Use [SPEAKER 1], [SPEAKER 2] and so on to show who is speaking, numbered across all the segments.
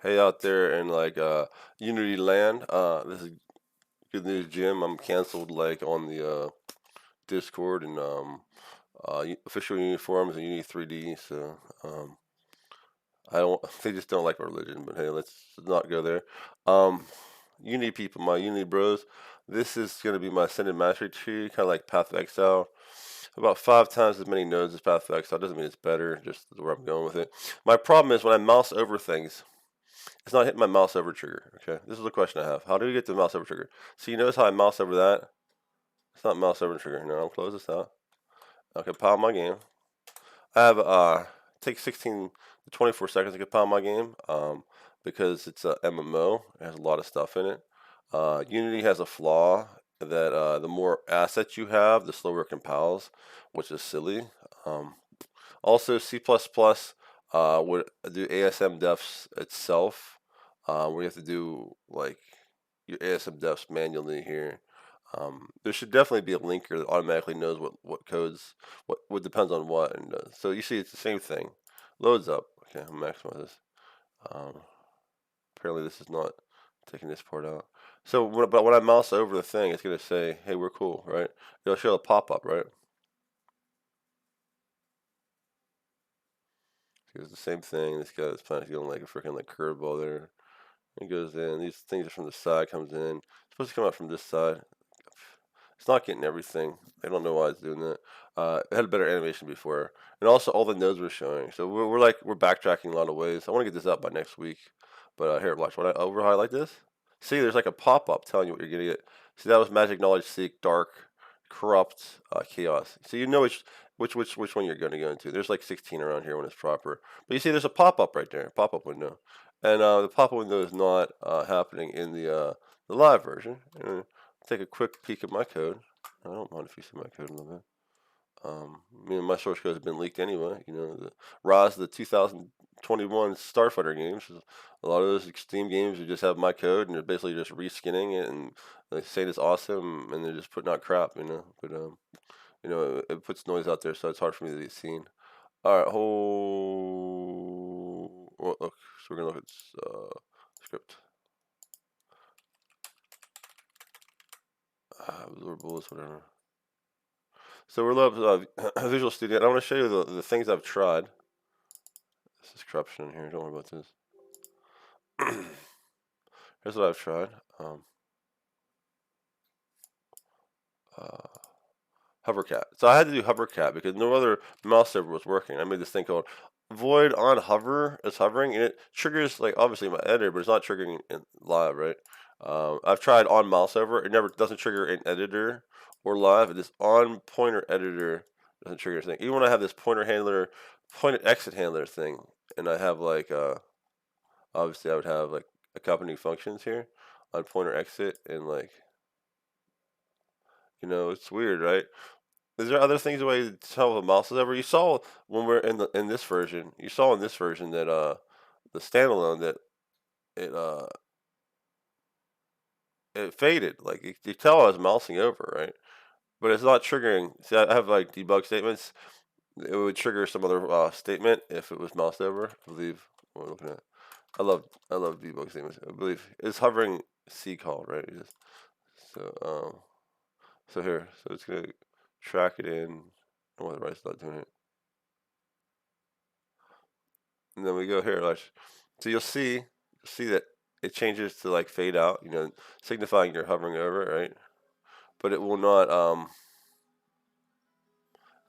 [SPEAKER 1] Hey out there in like Unity land. This is good news, Jim. I'm canceled like on the Discord and official Unity forums and Unity 3D. So I don't. They just don't like our religion. But hey, let's not go there. Um, Unity people, my Unity bros. This is going to be my ascended mastery tree, kind of like Path of Exile. About 5 times as many nodes as Path of Exile. Doesn't mean it's better, just where I'm going with it. My problem is when I mouse over things, it's not hitting my mouse over trigger. Okay, this is a question I have. How do we get the mouse over trigger? So you notice how I mouse over that? It's not mouse over trigger. No, I'll close this out. Okay, compile my game. I have take 16 to 24 seconds to compile my game because it's a MMO. It has a lot of stuff in it. Unity has a flaw that the more assets you have, the slower it compiles, which is silly. Also, C++ would do ASM defs itself, where you have to do like your ASM defs manually here. There should definitely be a linker that automatically knows what codes, what depends on what, and so you see it's the same thing. Loads up. Okay, I'll maximize this. Um, Apparently this is not taking this part out. So, but when I mouse over the thing, it's gonna say, "Hey, we're cool," right? It'll show a pop-up, right? It's the same thing. This guy's planning to go like a freaking like curveball there. It goes in. These things are from the side, comes in. It's supposed to come out from this side. It's not getting everything. I don't know why it's doing that. It had a better animation before, and also all the nodes were showing. So we're backtracking a lot of ways. I want to get this out by next week, but here, watch. When I over highlight this, see, there's like a pop up telling you what you're gonna get. See, that was magic, knowledge, seek, dark, corrupt, chaos. So you know which one you're going to go into. There's like 16 around here when it's proper. But you see, there's a pop up right there, pop up window, and the pop up window is not happening in the live version. And take a quick peek at my code. I don't mind if you see my code a little bit. My source code has been leaked anyway. You know, the Rise of the 2021 Starfighter games. A lot of those Steam games you just have my code and they're basically just reskinning it and they say it's awesome and they're just putting out crap. But it puts noise out there, so it's hard for me to be seen. All right, well, look. So we're gonna look at script. Absorb bullets, whatever. So we're loading Visual Studio. And I want to show you the things I've tried. This is corruption in here. Don't worry about this. Here's what I've tried. HoverCat. So I had to do HoverCat because no other mouse server was working. I made this thing called void on hover is hovering, and it triggers like obviously my editor, but it's not triggering in live, right? I've tried OnMouseOver. It never doesn't trigger in editor or live. It is OnPointerEnter doesn't trigger anything. Even when I have this PointerExitHandler thing, and I have like obviously I would have like accompanying functions here on PointerExit and like it's weird, right? Is there other things the way to tell if a mouse is over? You saw when we're in this version. You saw in this version that the standalone that it it faded. Like you tell I was mousing over, right? But it's not triggering. See, I have like debug statements. It would trigger some other statement if it was moused over. I believe what we're looking at. I love debug statements. I believe it's hovering C called, right? So so here, so it's gonna track it in. Oh, the right's not doing it. And then we go here, so you'll see that it changes to like fade out, signifying you're hovering over it, right? But it will not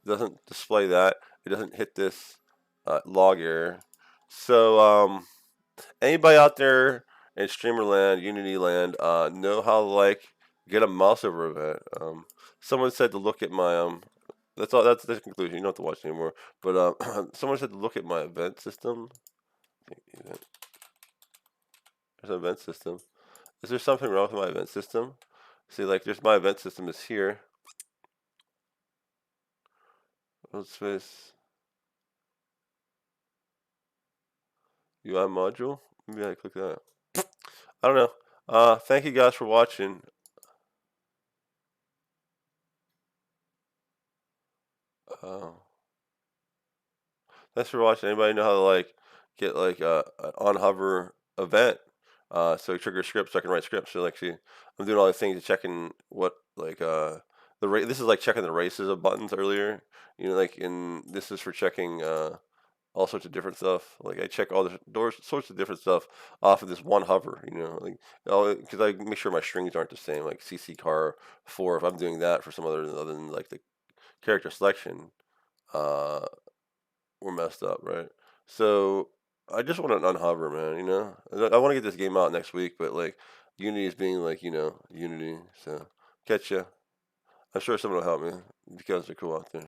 [SPEAKER 1] doesn't display that. It doesn't hit this log error. So anybody out there in streamer land, Unity land, know how to like get a mouse over event. Someone said to look at my that's all. That's the conclusion. You don't have to watch anymore. But someone said to look at my event system. There's an event system. Is there something wrong with my event system? See, like, there's my event system is here. Space. UI module. Maybe I click that. I don't know. Thank you guys for watching. Thanks for watching. Anybody know how to like get like on hover event. So trigger scripts, so I can write scripts. So like, see, I'm doing all these things, checking what like this is like checking the races of buttons earlier. Like this is for checking all sorts of different stuff. Like I check all the sorts of different stuff off of this one hover. Like because I make sure my strings aren't the same. Like CC car 4. If I'm doing that for some other than like the character selection, uh, we're messed up, right? So I just want to unhover, man. I want to get this game out next week, but like Unity is being like Unity. So catch ya. I'm sure someone will help me because they're cool out there.